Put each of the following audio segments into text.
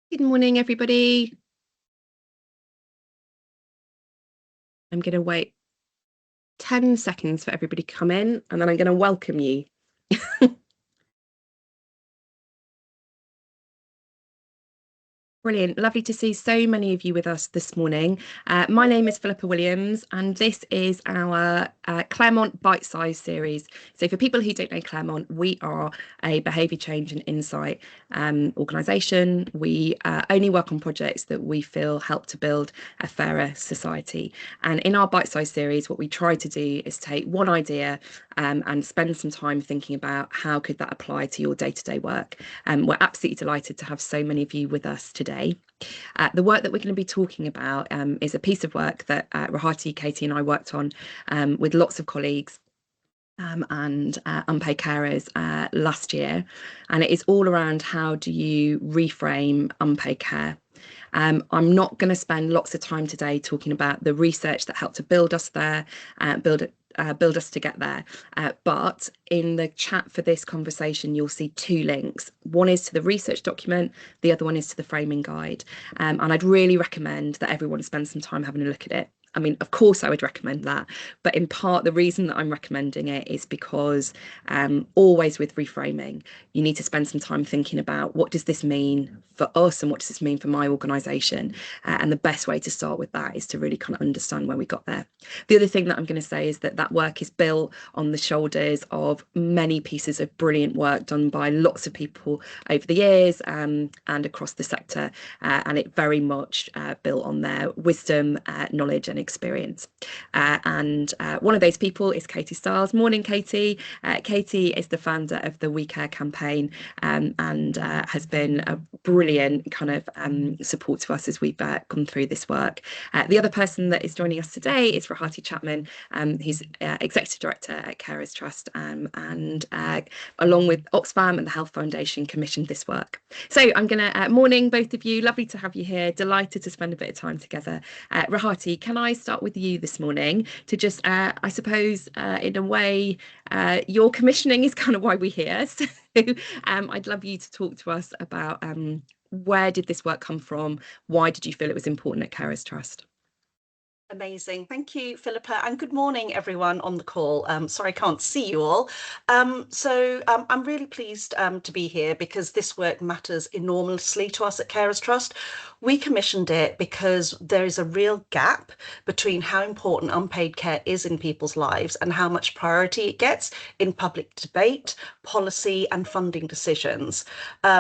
Good morning, everybody. I'm going to wait 10 seconds for everybody to come in, and then I'm going to welcome you. Brilliant. Lovely to see so many of you with us this morning. My name is Phillipa Williams, and this is our Claremont Bitesize series. So for people who don't know Claremont, we are a behaviour change and insight organisation. We only work on projects that we feel help to build a fairer society. And in our Bitesize series, what we try to do is take one idea and spend some time thinking about how could that apply to your day-to-day work. We're absolutely delighted to have so many of you with us today. The work that we're going to be talking about is a piece of work that Rohati, Katy and I worked on with lots of colleagues and unpaid carers last year. And it is all around how do you reframe unpaid care. I'm not going to spend lots of time today talking about the research that helped to build us there, build us to get there. But in the chat for this conversation, you'll see two links. One is to the research document, the other one is to the framing guide. And I'd really recommend that everyone spend some time having a look at it. I mean, of course, I would recommend that. But in part, the reason that I'm recommending it is because always with reframing, you need to spend some time thinking about what does this mean for us and what does this mean for my organisation? And the best way to start with that is to really kind of understand where we got there. The other thing that I'm going to say is that work is built on the shoulders of many pieces of brilliant work done by lots of people over the years and across the sector. And it very much built on their wisdom, knowledge and experience. And one of those people is Katy Stiles. Morning, Katy. Katy is the founder of the We Care campaign and has been a brilliant kind of support to us as we've gone through this work. The other person that is joining us today is Rohati Chapman. He's Executive Director at Carers Trust and along with Oxfam and the Health Foundation commissioned this work. So I'm going to, morning both of you, lovely to have you here, delighted to spend a bit of time together. Rohati, can I start with you this morning to just, I suppose, in a way, your commissioning is kind of why we're here. So I'd love you to talk to us about where did this work come from? Why did you feel it was important at Carers Trust? Amazing. Thank you, Philippa. And good morning, everyone on the call. Sorry, I can't see you all. I'm really pleased to be here because this work matters enormously to us at Carers Trust. We commissioned it because there is a real gap between how important unpaid care is in people's lives and how much priority it gets in public debate, policy and funding decisions.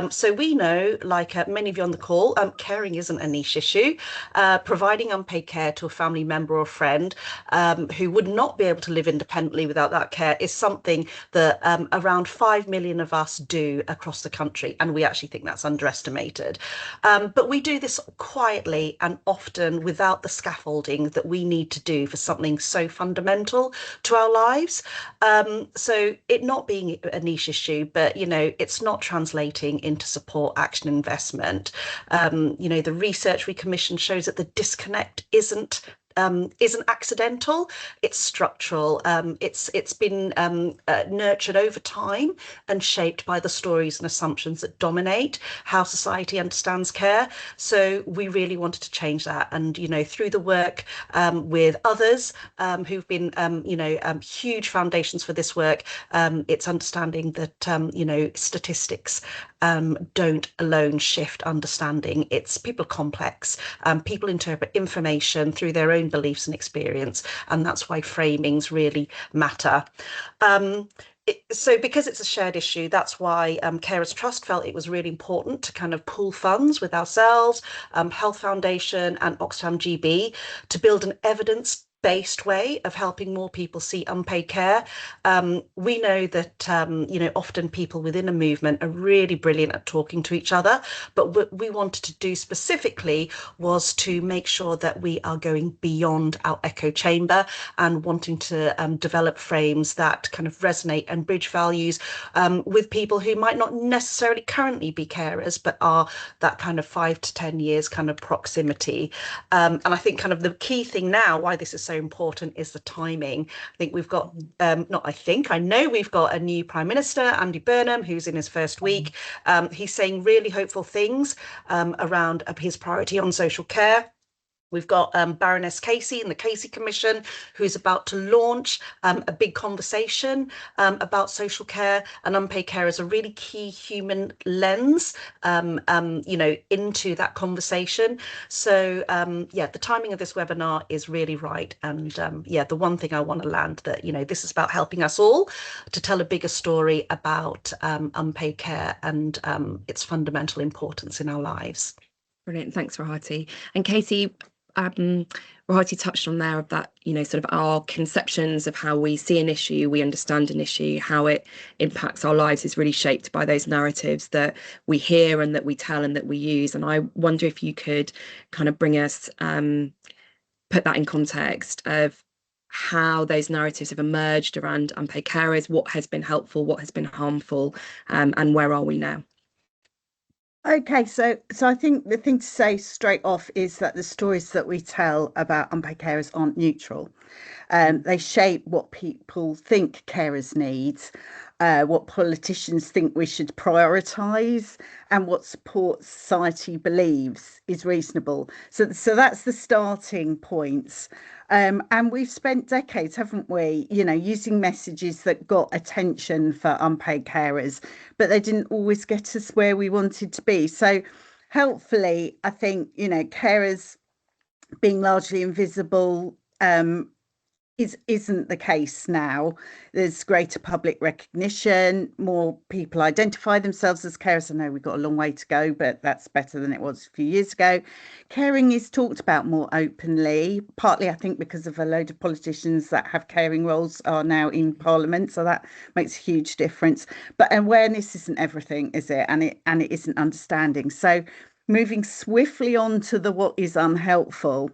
So we know, like many of you on the call, caring isn't a niche issue. Providing unpaid care to a family member or friend who would not be able to live independently without that care is something that around 5 million of us do across the country, and we actually think that's underestimated. But we do this quietly and often without the scaffolding that we need to do for something so fundamental to our lives. So it not being a niche issue, but it's not translating into support, action, investment. The research we commissioned shows that the disconnect isn't accidental, it's structural. It's been nurtured over time and shaped by the stories and assumptions that dominate how society understands care. So we really wanted to change that. And, through the work with others who've been, huge foundations for this work, it's understanding that, statistics don't alone shift understanding. It's people are complex. People interpret information through their own beliefs and experience, and that's why framings really matter. So because it's a shared issue, that's why Carers Trust felt it was really important to kind of pool funds with ourselves, Health Foundation and Oxfam GB to build an evidence-based way of helping more people see unpaid care. We know that, often people within a movement are really brilliant at talking to each other, but what we wanted to do specifically was to make sure that we are going beyond our echo chamber and wanting to develop frames that kind of resonate and bridge values with people who might not necessarily currently be carers, but are that kind of 5 to 10 years kind of proximity. And I think kind of the key thing now, why this is so important is the timing. I think we've got, I know we've got a new Prime Minister, Andy Burnham, who's in his first week. He's saying really hopeful things around his priority on social care. We've got Baroness Casey and the Casey Commission, who's about to launch a big conversation about social care and unpaid care as a really key human lens, into that conversation. So, the timing of this webinar is really right. And the one thing I want to land that, this is about helping us all to tell a bigger story about unpaid care and its fundamental importance in our lives. Brilliant. Thanks, Rohati. And Katy, Rohati touched on there of that, sort of our conceptions of how we see an issue, we understand an issue, how it impacts our lives is really shaped by those narratives that we hear and that we tell and that we use. And I wonder if you could kind of bring us, put that in context of how those narratives have emerged around unpaid carers, what has been helpful, what has been harmful, and where are we now? Okay, so I think the thing to say straight off is that the stories that we tell about unpaid carers aren't neutral. They shape what people think carers need, what politicians think we should prioritise, and what support society believes is reasonable. So that's the starting points. And we've spent decades, haven't we, using messages that got attention for unpaid carers, but they didn't always get us where we wanted to be. So helpfully, I think, carers being largely invisible isn't the case now. There's greater public recognition, more people identify themselves as carers. I know we've got a long way to go, but that's better than it was a few years ago. Caring is talked about more openly, partly I think because of a load of politicians that have caring roles are now in Parliament, so that makes a huge difference. But awareness isn't everything, is it? And it isn't understanding. So moving swiftly on to the what is unhelpful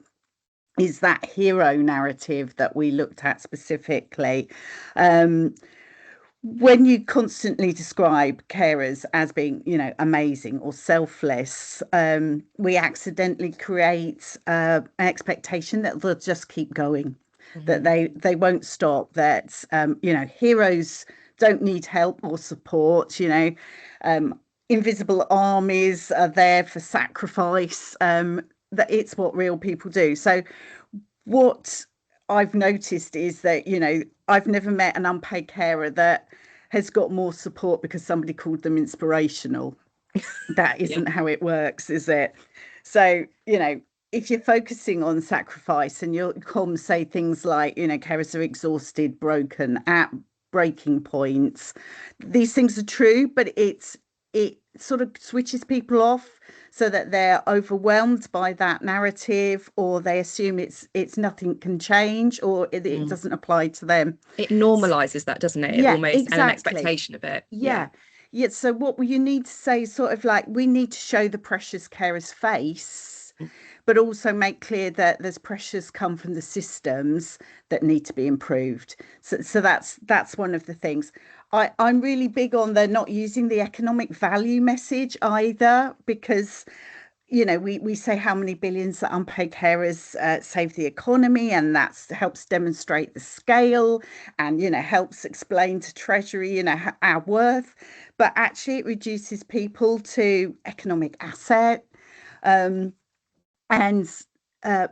is that hero narrative that we looked at specifically. When you constantly describe carers as being, amazing or selfless, we accidentally create an expectation that they'll just keep going, that they won't stop, that, heroes don't need help or support, invisible armies are there for sacrifice, that it's what real people do. So what I've noticed is that, I've never met an unpaid carer that has got more support because somebody called them inspirational. That isn't how it works, is it? So, if you're focusing on sacrifice and your comms say things like, carers are exhausted, broken, at breaking points, these things are true, but it sort of switches people off so that they're overwhelmed by that narrative, or they assume it's nothing can change, or it doesn't apply to them. It normalizes that, doesn't it? Yeah, almost, exactly. And an expectation of it. Yeah. So what you need to say is sort of like, we need to show the pressures carers face, but also make clear that there's pressures come from the systems that need to be improved. So that's one of the things. I'm really big on they're not using the economic value message either, because we say how many billions that unpaid carers save the economy, and that helps demonstrate the scale and helps explain to Treasury our worth, but actually it reduces people to economic asset, and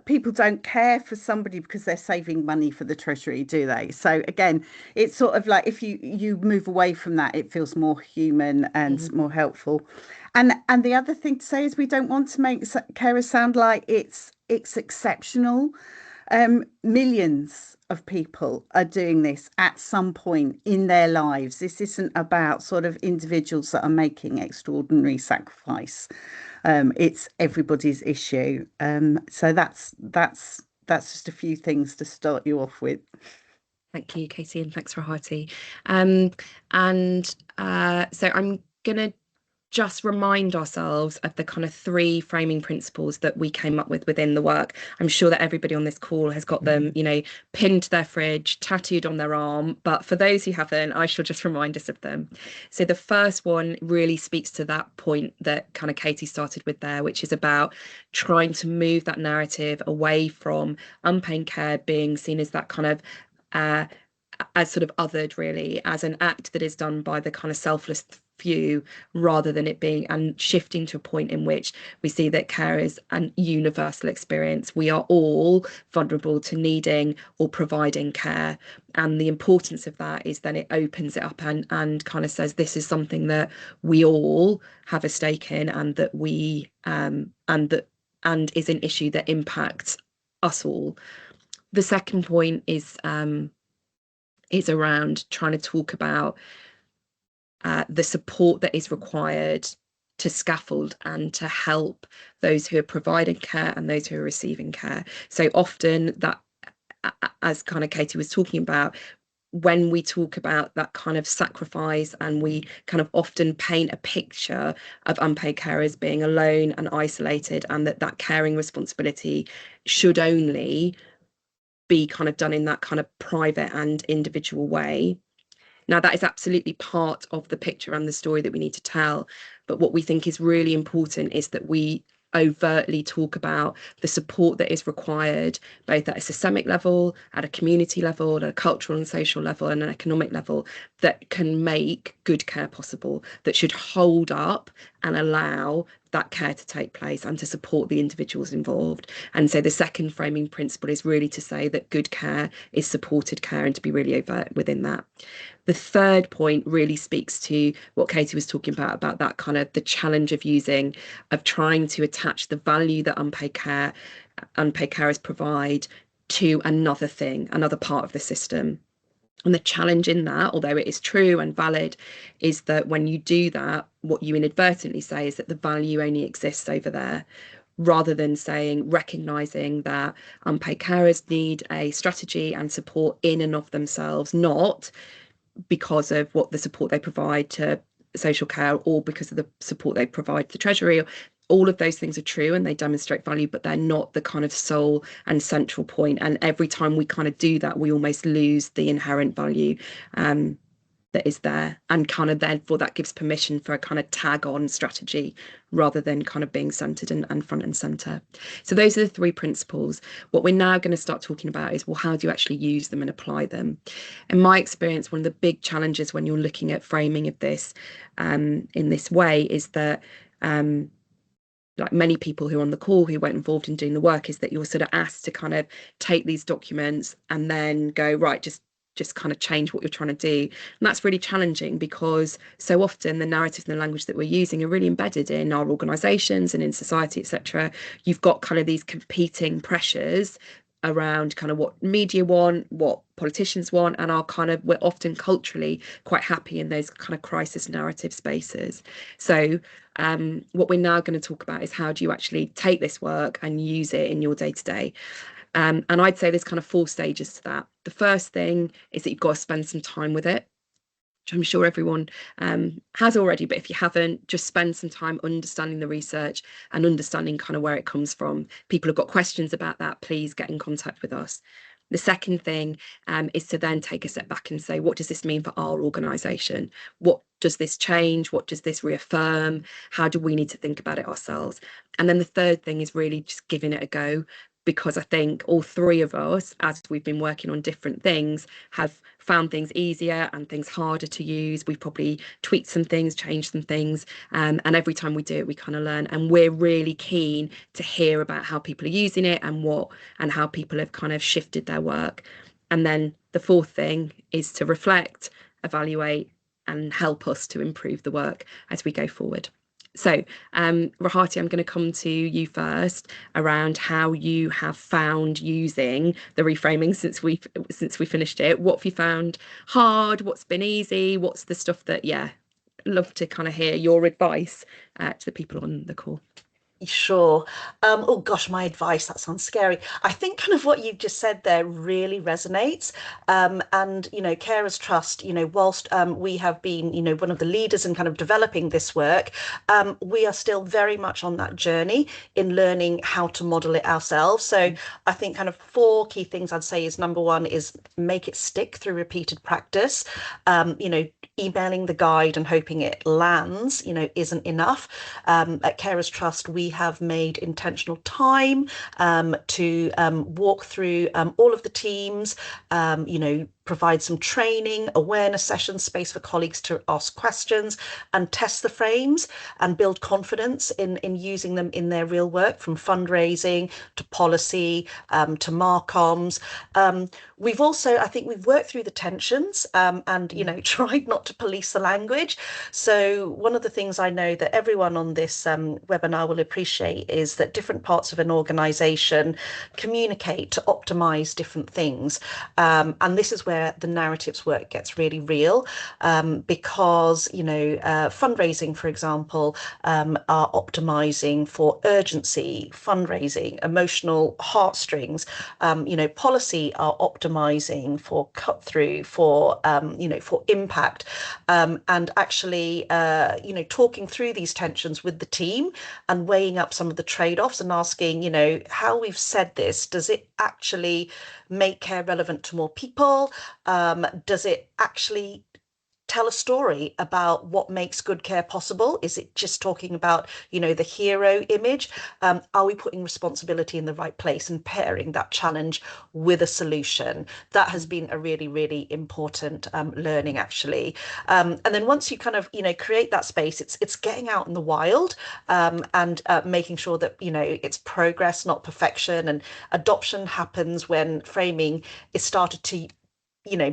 people don't care for somebody because they're saving money for the Treasury, do they? So again, it's sort of like, if you move away from that, it feels more human and more helpful. And the other thing to say is, we don't want to make carers sound like it's exceptional. Millions of people are doing this at some point in their lives. This isn't about sort of individuals that are making extraordinary sacrifice. It's everybody's issue. So that's just a few things to start you off with. Thank you, Katy, and thanks, Rohati. So I'm gonna just remind ourselves of the kind of 3 framing principles that we came up with within the work. I'm sure that everybody on this call has got them, you know, pinned to their fridge, tattooed on their arm, but for those who haven't, I shall just remind us of them. So the first one really speaks to that point that kind of Katy started with there, which is about trying to move that narrative away from unpaid care being seen as that kind of as sort of othered, really, as an act that is done by the kind of selfless few, rather than it being, and shifting to a point in which we see that care is an universal experience. We are all vulnerable to needing or providing care, and the importance of that is then it opens it up and kind of says this is something that we all have a stake in, and that we and is an issue that impacts us all. The second point is around trying to talk about the support that is required to scaffold and to help those who are providing care and those who are receiving care. So often that, as kind of Katy was talking about, when we talk about that kind of sacrifice, and we kind of often paint a picture of unpaid care as being alone and isolated, and that caring responsibility should only be kind of done in that kind of private and individual way. Now, that is absolutely part of the picture and the story that we need to tell. But what we think is really important is that we overtly talk about the support that is required, both at a systemic level, at a community level, at a cultural and social level, and an economic level, that can make good care possible, that should hold up and allow that care to take place and to support the individuals involved. And so the second framing principle is really to say that good care is supported care, and to be really overt within that. The third point really speaks to what Katy was talking about that kind of the challenge of trying to attach the value that unpaid carers provide to another thing, another part of the system. And the challenge in that, although it is true and valid, is that when you do that, what you inadvertently say is that the value only exists over there, rather than recognizing that unpaid carers need a strategy and support in and of themselves, not because of what the support they provide to social care or because of the support they provide to the Treasury. All of those things are true and they demonstrate value, but they're not the kind of sole and central point. And every time we kind of do that, we almost lose the inherent value that is there, and kind of therefore that gives permission for a kind of tag on strategy rather than kind of being centered and front and center. So those are the 3 principles. What we're now going to start talking about is, well, how do you actually use them and apply them? In my experience, one of the big challenges when you're looking at framing of this in this way is that like many people who are on the call who weren't involved in doing the work, is that you're sort of asked to kind of take these documents and then go, right, just kind of change what you're trying to do. And that's really challenging, because so often the narratives and the language that we're using are really embedded in our organisations and in society, etc. You've got kind of these competing pressures around kind of what media want, what politicians want, and we're often culturally quite happy in those kind of crisis narrative spaces. So what we're now going to talk about is, how do you actually take this work and use it in your day-to-day? And I'd say there's kind of 4 stages to that. The first thing is that you've got to spend some time with it, which I'm sure everyone has already, but if you haven't, just spend some time understanding the research and understanding kind of where it comes from. People have got questions about that, please get in contact with us. The second thing is to then take a step back and say, what does this mean for our organisation? What does this change? What does this reaffirm? How do we need to think about it ourselves? And then the third thing is really just giving it a go, because I think all 3 of us, as we've been working on different things, have found things easier and things harder to use. We've probably tweaked some things, changed some things, and every time we do it, we kind of learn. And we're really keen to hear about how people are using it and how people have kind of shifted their work. And then the 4th thing is to reflect, evaluate, and help us to improve the work as we go forward. So, Rohati, I'm going to come to you first around how you have found using the reframing since we finished it. What have you found hard? What's been easy? What's the stuff that, love to kind of hear your advice to the people on the call. Sure. Oh gosh, my advice, that sounds scary. I think kind of what you've just said there really resonates. And, Carers Trust, whilst we have been, one of the leaders in kind of developing this work, we are still very much on that journey in learning how to model it ourselves. So I think kind of four key things I'd say is number one is make it stick through repeated practice. Emailing the guide and hoping it lands, isn't enough. At Carers Trust, we have made intentional time to walk through all of the teams, provide some training, awareness sessions, space for colleagues to ask questions and test the frames and build confidence in using them in their real work, from fundraising to policy to marcoms. We've also, I think we've worked through the tensions and, tried not to police the language. So one of the things I know that everyone on this webinar will appreciate is that different parts of an organisation communicate to optimise different things. And this is where the narratives work gets really real, because, fundraising, for example, are optimizing for urgency, fundraising, emotional heartstrings, policy are optimizing for cut through, for, for impact, and actually, talking through these tensions with the team and weighing up some of the trade-offs and asking, how we've said this, does it actually make care relevant to more people? Does it actually tell a story about what makes good care possible? Is it just talking about, the hero image? Are we putting responsibility in the right place and pairing that challenge with a solution? That has been a really, really important learning, actually. And then once you kind of, create that space, it's getting out in the wild and making sure that, it's progress, not perfection. And adoption happens when framing is started to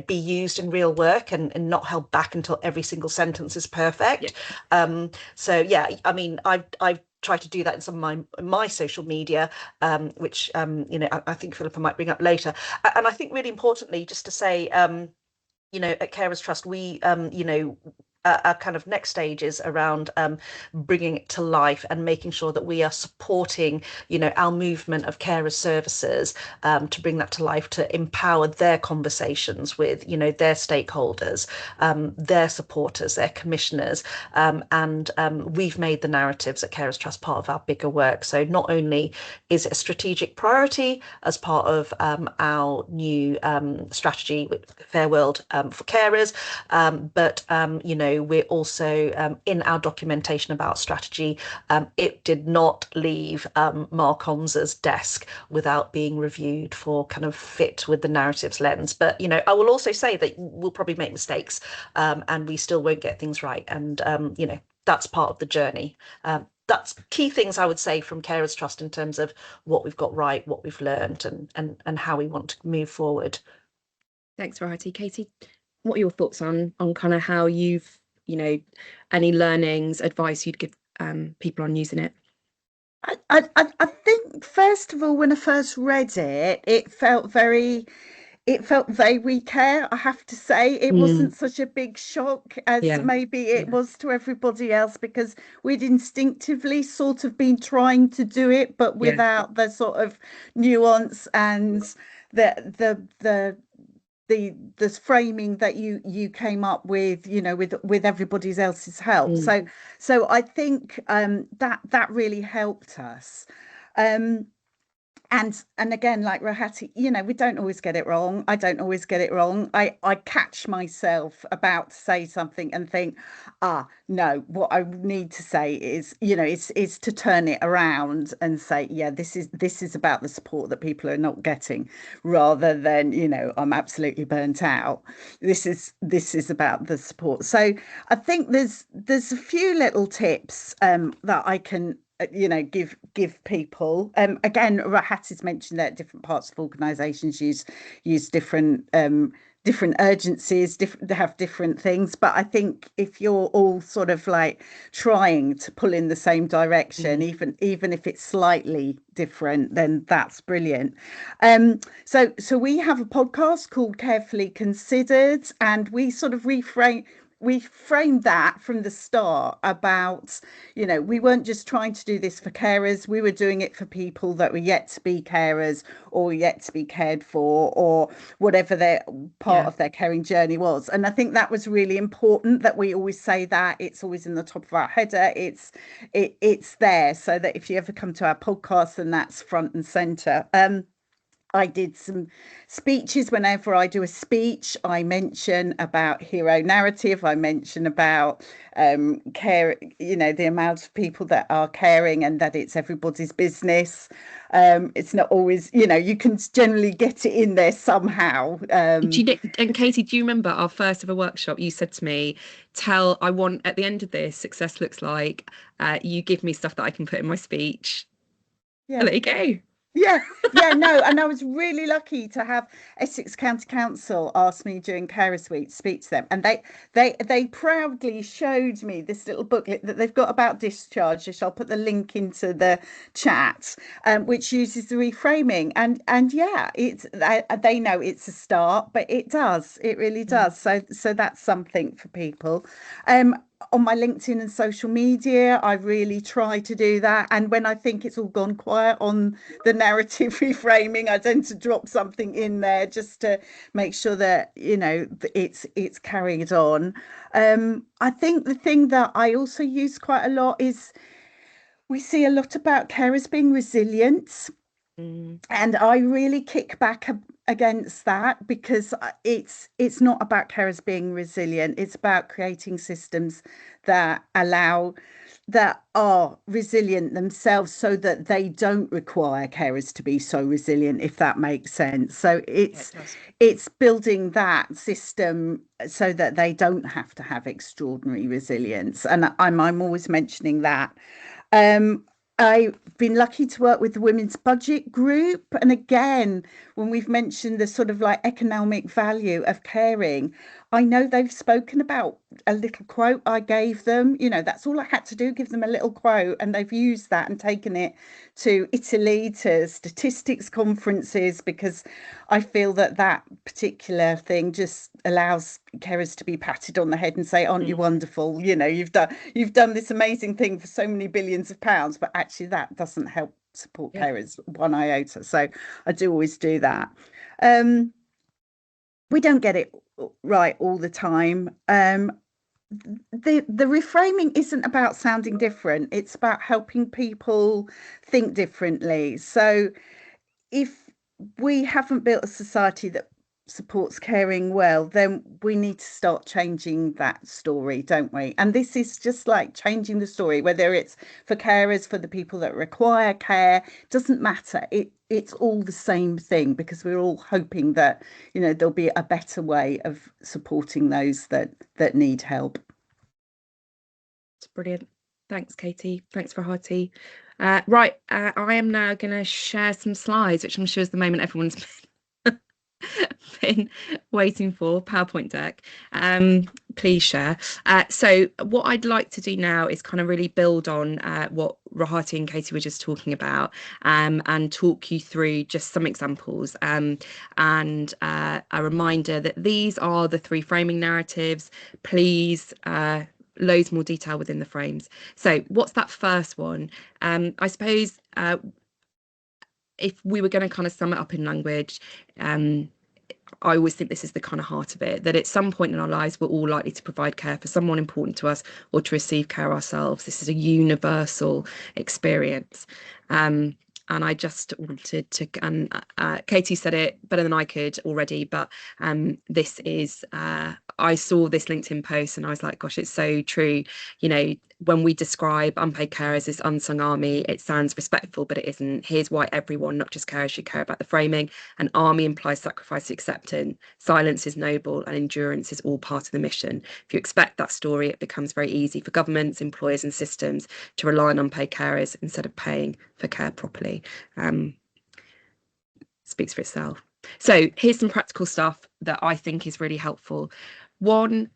be used in real work and not held back until every single sentence is perfect. So yeah, I mean, I've tried to do that in some of my social media, which I think Phillipa might bring up later. And I think really importantly, just to say, at Carers Trust, we our kind of next stage is around bringing it to life and making sure that we are supporting, our movement of carers services to bring that to life, to empower their conversations with, their stakeholders, their supporters, their commissioners. And we've made the narratives at Carers Trust part of our bigger work. So not only is it a strategic priority as part of our new strategy with Fair World for Carers, but, we're also in our documentation about strategy, it did not leave Mark Holmes's desk without being reviewed for kind of fit with the narratives lens. But, I will also say that we'll probably make mistakes and we still won't get things right. And, that's part of the journey. That's key things I would say from Carers Trust in terms of what we've got right, what we've learned, and how we want to move forward. Thanks, Rohati. Katy, what are your thoughts on kind of how you've, any learnings, advice you'd give people on using it? I think, first of all, when I first read it, it felt very we care. I have to say, it wasn't such a big shock as maybe it was to everybody else, because we'd instinctively sort of been trying to do it, but without the sort of nuance and the this framing that you came up with, with everybody else's help. So I think that really helped us. And again, like Rohati, we don't always get it wrong. I don't always get it wrong. I catch myself about to say something and think, no, what I need to say is, it's to turn it around and say, yeah, this is about the support that people are not getting, rather than, I'm absolutely burnt out. This is about the support. So I think there's a few little tips that I can give people. Again, Rohati's mentioned that different parts of organizations use different urgencies, have different things, but I think if you're all sort of like trying to pull in the same direction, even if it's slightly different, then that's brilliant. So we have a podcast called Carefully Considered, and we sort of reframe we framed that from the start about, you know, we weren't just trying to do this for carers, we were doing it for people that were yet to be carers or yet to be cared for, or whatever their part of their caring journey was. And I think that was really important, that we always say that. It's always in the top of our header. It's there, so that if you ever come to our podcast, then that's front and center. I did some speeches. Whenever I do a speech, I mention about hero narrative. I mention about care, you know, the amount of people that are caring, and that it's everybody's business. It's not always, you know, you can generally get it in there somehow. And Katy, do you remember our first ever workshop? You said to me, I want, at the end of this, success looks like you give me stuff that I can put in my speech. Yeah. And there you go. Yeah, no, and I was really lucky to have Essex County Council ask me during Carers Week to speak to them, and they proudly showed me this little booklet that they've got about discharge, which I'll put the link into the chat, which uses the reframing, and yeah, they know it's a start, but it really does. So that's something for people. On my LinkedIn and social media, I really try to do that. And when I think it's all gone quiet on the narrative reframing, I tend to drop something in there just to make sure that, you know, it's carried on. I think the thing that I also use quite a lot is, we see a lot about carers being resilient. And I really kick back against that, because it's not about carers being resilient. It's about creating systems that are resilient themselves, so that they don't require carers to be so resilient, if that makes sense. So it's building that system so that they don't have to have extraordinary resilience. And I'm always mentioning that. I've been lucky to work with the Women's Budget Group. And again, when we've mentioned the sort of like economic value of caring, I know they've spoken about a little quote I gave them. You know, that's all I had to do, give them a little quote, and they've used that and taken it to Italy, to statistics conferences, because I feel that particular thing just allows carers to be patted on the head and say, aren't you wonderful? You know, you've done this amazing thing for so many billions of pounds, but actually that doesn't help support carers one iota. So I do always do that. We don't get it right all the time. The reframing isn't about sounding different. It's about helping people think differently. So if we haven't built a society that supports caring well, then we need to start changing that story, don't we? And this is just like changing the story, whether it's for carers, for the people that require care, doesn't matter. It's all the same thing, because we're all hoping that, you know, there'll be a better way of supporting those that need help. It's brilliant. Thanks, Katy. Thanks, Rohati. Right, I am now going to share some slides, which I'm sure is the moment everyone's been waiting for. PowerPoint deck. Please share. So what I'd like to do now is kind of really build on what Rohati and Katy were just talking about, and talk you through just some examples, and a reminder that these are the 3 framing narratives. Please, loads more detail within the frames. So what's that first one? I suppose if we were going to kind of sum it up in language, I always think this is the kind of heart of it, that at some point in our lives, we're all likely to provide care for someone important to us, or to receive care ourselves. This is a universal experience. And I just wanted to, and Katy said it better than I could already, but this is, I saw this LinkedIn post and I was like, gosh, it's so true. You know, when we describe unpaid care as this unsung army, it sounds respectful, but it isn't. Here's why everyone, not just carers, should care about the framing. An army implies sacrifice, acceptance, silence is noble, and endurance is all part of the mission. If you expect that story, it becomes very easy for governments, employers and systems to rely on unpaid carers instead of paying for care properly. Speaks for itself. So here's some practical stuff that I think is really helpful. One,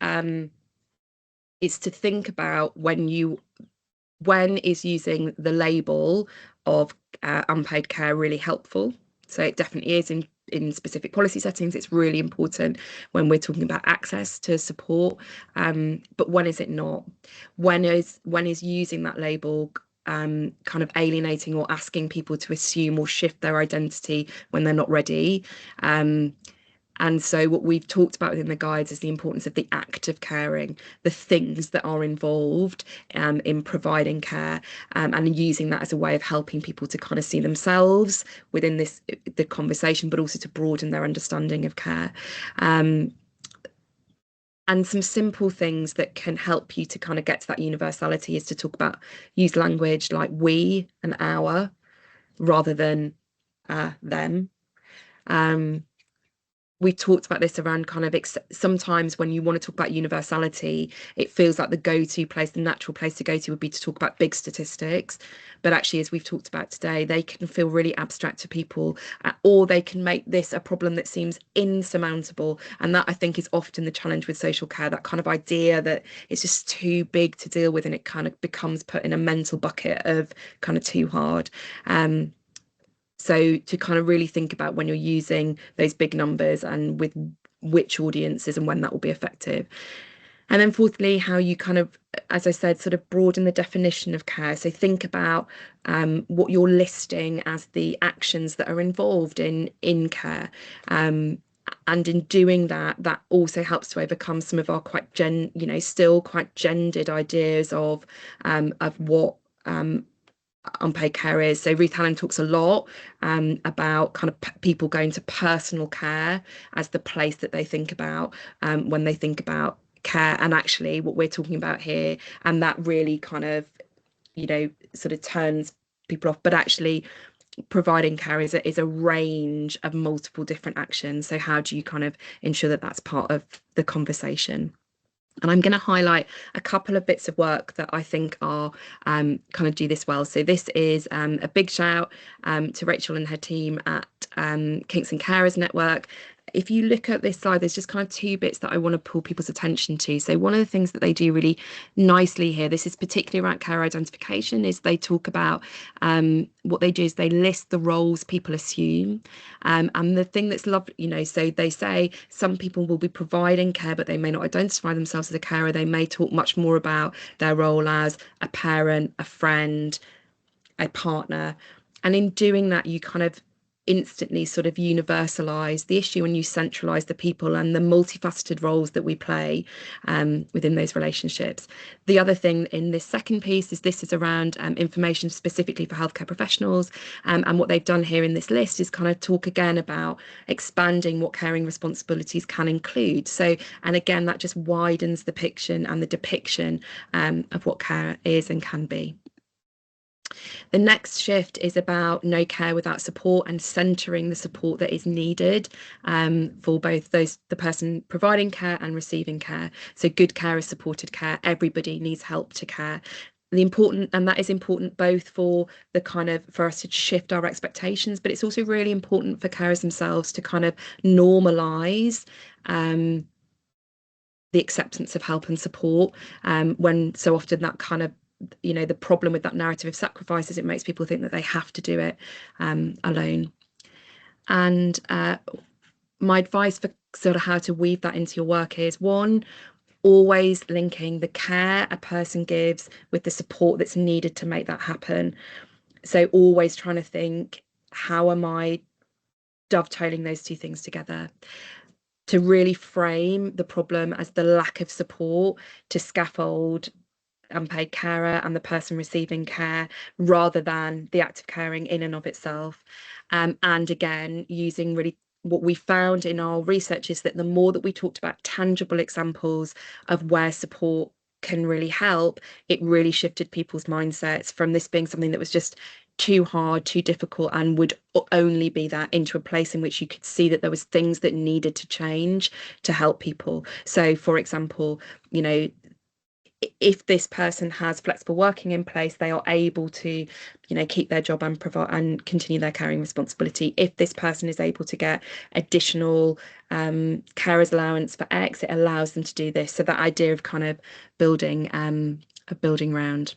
is to think about when is using the label of unpaid care really helpful. So it definitely is in in specific policy settings. It's really important when we're talking about access to support. But when is it not? When is using that label kind of alienating or asking people to assume or shift their identity when they're not ready? And so what we've talked about within the guides is the importance of the act of caring, the things that are involved in providing care, and using that as a way of helping people to kind of see themselves within the conversation, but also to broaden their understanding of care. And some simple things that can help you to kind of get to that universality is to talk about, use language like we and our rather than them. We talked about this around kind of sometimes when you want to talk about universality, it feels like the go-to place, the natural place to go to would be to talk about big statistics. But actually, as we've talked about today, they can feel really abstract to people, or they can make this a problem that seems insurmountable. And that, I think, is often the challenge with social care, that kind of idea that it's just too big to deal with and it kind of becomes put in a mental bucket of kind of too hard. So to kind of really think about when you're using those big numbers and with which audiences and when that will be effective. And then fourthly, how you kind of, as I said, sort of broaden the definition of care. So think about what you're listing as the actions that are involved in care. And in doing that, that also helps to overcome some of our quite still quite gendered ideas of what unpaid care is. So Ruth Hallam talks a lot about kind of people going to personal care as the place that they think about when they think about care, and actually what we're talking about here, and that really kind of sort of turns people off, but actually providing care is a range of multiple different actions. So how do you kind of ensure that that's part of the conversation? And I'm going to highlight a couple of bits of work that I think are kind of do this well. So this is a big shout to Rachel and her team at Kingston Carers Network. If you look at this slide, there's just kind of two bits that I want to pull people's attention to. So one of the things that they do really nicely here, this is particularly around care identification, is they talk about what they do is they list the roles people assume. And the thing that's lovely, so they say some people will be providing care, but they may not identify themselves as a carer. They may talk much more about their role as a parent, a friend, a partner. And in doing that, you kind of instantly sort of universalize the issue and you centralize the people and the multifaceted roles that we play within those relationships. The other thing in this second piece is this is around information specifically for healthcare professionals, and what they've done here in this list is kind of talk again about expanding what caring responsibilities can include. So, and again, that just widens the picture and the depiction of what care is and can be. The next shift is about no care without support and centering the support that is needed for both the person providing care and receiving care. So good care is supported care. Everybody needs help to care. And that is important both for the kind of for us to shift our expectations, but it's also really important for carers themselves to kind of normalise the acceptance of help and support, when so often that kind of the problem with that narrative of sacrifice is it makes people think that they have to do it alone. And my advice for sort of how to weave that into your work is, one, always linking the care a person gives with the support that's needed to make that happen. So always trying to think, how am I dovetailing those two things together? To really frame the problem as the lack of support to scaffold unpaid carer and the person receiving care, rather than the act of caring in and of itself. And again, using really what we found in our research is that the more that we talked about tangible examples of where support can really help, it really shifted people's mindsets from this being something that was just too hard, too difficult, and would only be that, into a place in which you could see that there was things that needed to change to help people. So, for example, if this person has flexible working in place, they are able to, keep their job and provide and continue their caring responsibility. If this person is able to get additional carers allowance for X, it allows them to do this. So that idea of kind of building round.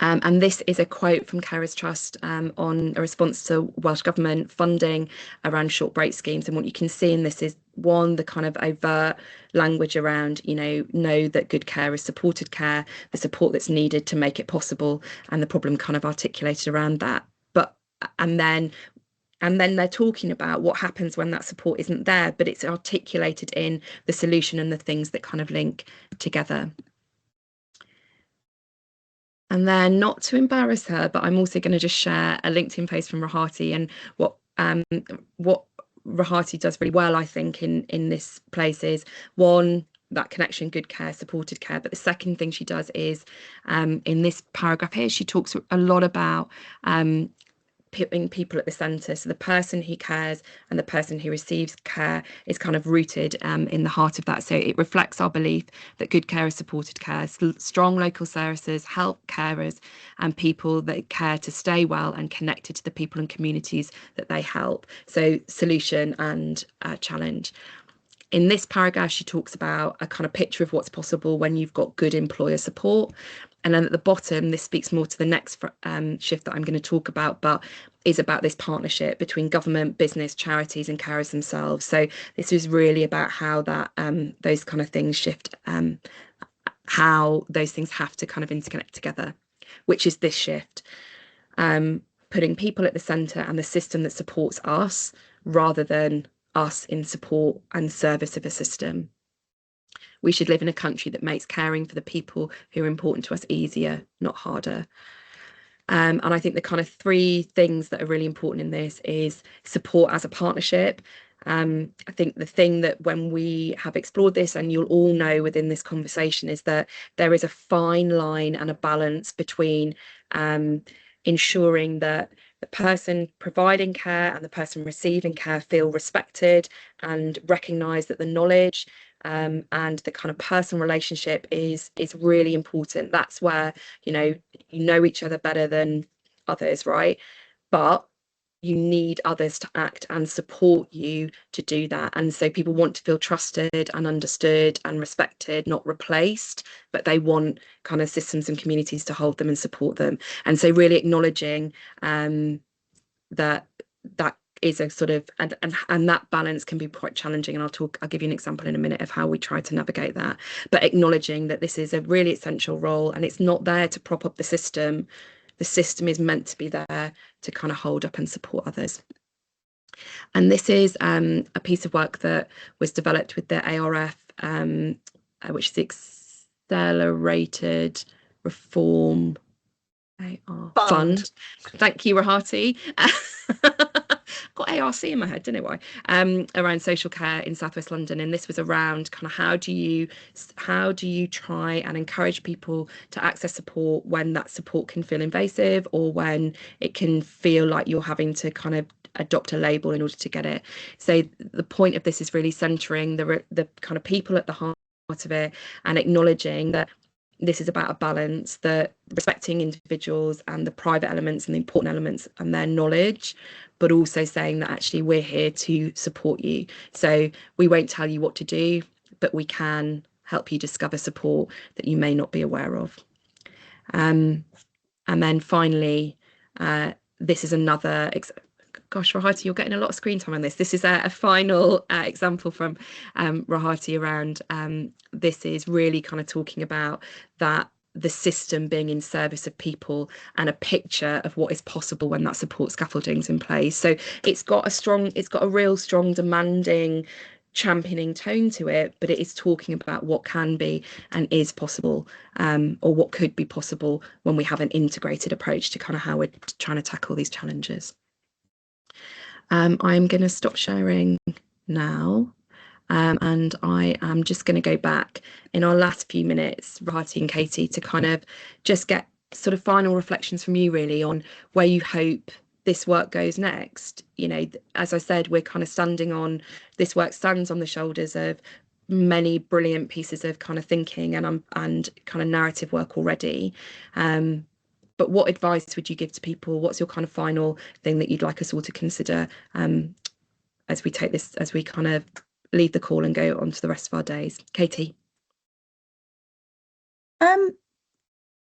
And this is a quote from Carers Trust on a response to Welsh Government funding around short break schemes. And what you can see in this is, one, the kind of overt language around, know that good care is supported care, the support that's needed to make it possible, and the problem kind of articulated around that. And then they're talking about what happens when that support isn't there, but it's articulated in the solution and the things that kind of link together. And then, not to embarrass her, but I'm also going to just share a LinkedIn post from Rohati, and what Rohati does really well, I think, in this place is, one, that connection, good care, supported care. But the second thing she does is, in this paragraph here, she talks a lot about putting people at the centre. So the person who cares and the person who receives care is kind of rooted in the heart of that. So it reflects our belief that good care is supported care, strong local services help carers and people that care to stay well and connected to the people and communities that they help. So solution and challenge. In this paragraph, she talks about a kind of picture of what's possible when you've got good employer support. And then at the bottom, this speaks more to the next shift that I'm going to talk about, but is about this partnership between government, business, charities and carers themselves. So this is really about how that those kind of things shift, how those things have to kind of interconnect together, which is this shift, putting people at the centre and the system that supports us rather than us in support and service of a system. We should live in a country that makes caring for the people who are important to us easier, not harder. And I think the kind of three things that are really important in this is support as a partnership. I think the thing that when we have explored this, and you'll all know within this conversation, is that there is a fine line and a balance between ensuring that the person providing care and the person receiving care feel respected and recognise that the knowledge and the kind of personal relationship is really important. That's where you know each other better than others, right? But you need others to act and support you to do that. And so people want to feel trusted and understood and respected, not replaced, but they want kind of systems and communities to hold them and support them. And so really acknowledging that is a sort of, and that balance can be quite challenging. And I'll give you an example in a minute of how we try to navigate that, but acknowledging that this is a really essential role and it's not there to prop up the system. The system is meant to be there to kind of hold up and support others. And this is a piece of work that was developed with the ARF, which is the Accelerated Reform Fund. Thank you, Rohati. Got ARC in my head, don't know why. Around social care in Southwest London, and this was around kind of how do you try and encourage people to access support when that support can feel invasive or when it can feel like you're having to kind of adopt a label in order to get it. So the point of this is really centering the kind of people at the heart of it and acknowledging that this is about a balance, that respecting individuals and the private elements and the important elements and their knowledge, but also saying that actually we're here to support you. So we won't tell you what to do, but we can help you discover support that you may not be aware of. And then finally, this is another gosh, Rohati, you're getting a lot of screen time on this. This is a final example from Rohati around this is really kind of talking about that the system being in service of people and a picture of what is possible when that support scaffolding's in place. So it's got a real strong demanding championing tone to it, but it is talking about what can be and is possible, or what could be possible when we have an integrated approach to kind of how we're trying to tackle these challenges. I'm going to stop sharing now, and I am just going to go back in our last few minutes, Rohati and Katy, to kind of just get sort of final reflections from you really on where you hope this work goes next. As I said, we're kind of this work stands on the shoulders of many brilliant pieces of kind of thinking and kind of narrative work already. But what advice would you give to people? What's your kind of final thing that you'd like us all to consider as we kind of leave the call and go on to the rest of our days? Katy?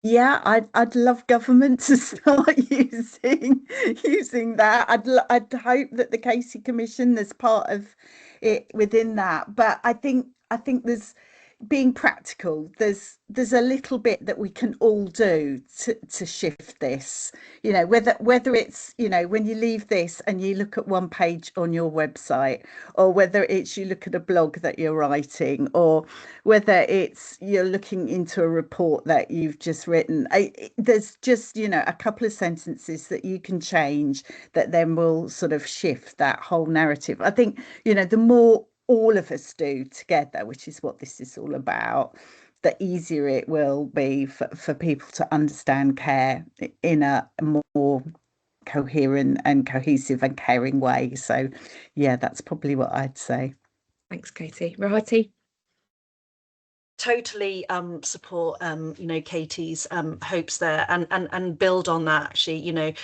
Yeah, I'd love government to start using that. I'd hope that the Casey Commission, there's part of it within that. But I think there's being practical. There's a little bit that we can all do to shift this. Whether it's, when you leave this and you look at one page on your website, or whether it's you look at a blog that you're writing, or whether it's you're looking into a report that you've just written. There's just, a couple of sentences that you can change that then will sort of shift that whole narrative. I think, the more all of us do together, which is what this is all about, the easier it will be for people to understand care in a more coherent and cohesive and caring way. So yeah, that's probably what I'd say. Thanks, Katy. Rohati? Totally support Katy's hopes there, and build on that, actually.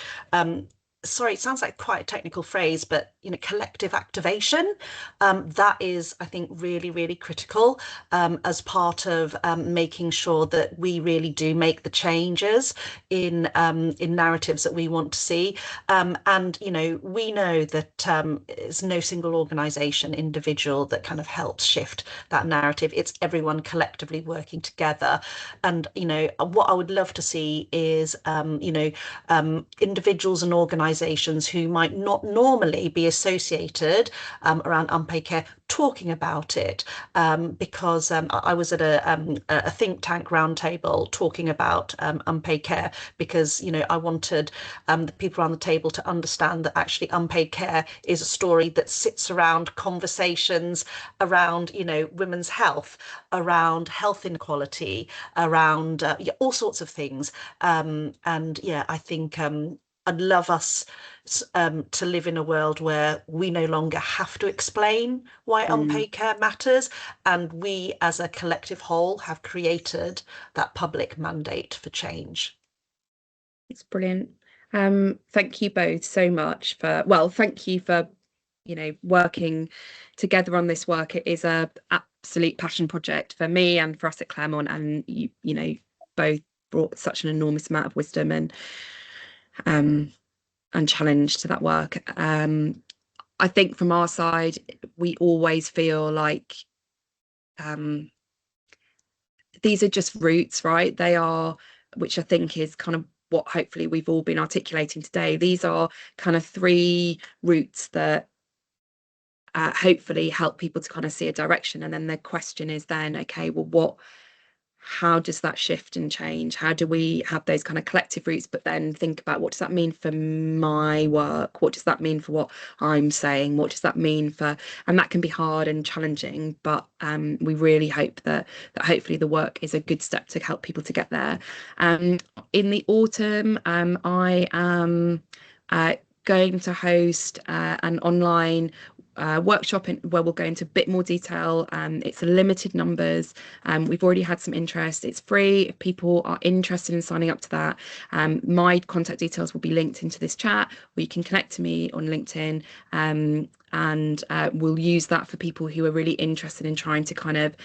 Sorry, it sounds like quite a technical phrase, but collective activation, that is, I think, really, really critical, as part of making sure that we really do make the changes in narratives that we want to see. And we know that it's no single organization, individual, that kind of helps shift that narrative. It's everyone collectively working together. And what I would love to see is individuals and organizations who might not normally be associated around unpaid care talking about it, because I was at a think tank roundtable talking about unpaid care, because I wanted the people around the table to understand that actually unpaid care is a story that sits around conversations around women's health, around health inequality, around all sorts of things. And yeah, I think I'd love us to live in a world where we no longer have to explain why Mm. unpaid care matters, and we as a collective whole have created that public mandate for change. It's brilliant. Thank you both so much thank you for, working together on this work. It is a absolute passion project for me and for us at Claremont, and both brought such an enormous amount of wisdom um, and challenge to that work. I think from our side, we always feel like these are just roots, right? They are, which I think is kind of what hopefully we've all been articulating today. These are kind of three roots that hopefully help people to kind of see a direction. And then the question is then, okay, well, how does that shift and change? How do we have those kind of collective roots, but then think about what does that mean for my work? What does that mean for what I'm saying? What does that mean for, and that can be hard and challenging, but we really hope that hopefully the work is a good step to help people to get there. In the autumn, I am going to host an online workshop where we'll go into a bit more detail. It's limited numbers. We've already had some interest. It's free if people are interested in signing up to that. My contact details will be linked into this chat, or you can connect to me on LinkedIn. And we'll use that for people who are really interested in trying to kind of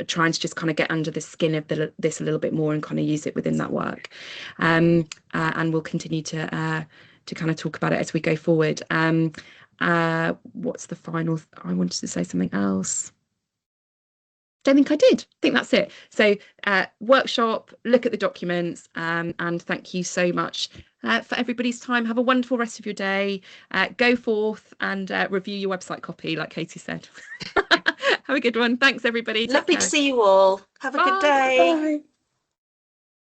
trying to just kind of get under the skin of this a little bit more and kind of use it within that work. And we'll continue to kind of talk about it as we go forward. What's the final? I wanted to say something else. Don't think I did. I think that's it. So workshop, look at the documents, and thank you so much for everybody's time. Have a wonderful rest of your day. Go forth and review your website copy, like Katy said. Have a good one. Thanks, everybody. Take Lovely care. to see you all. Have a good Bye. day. Bye.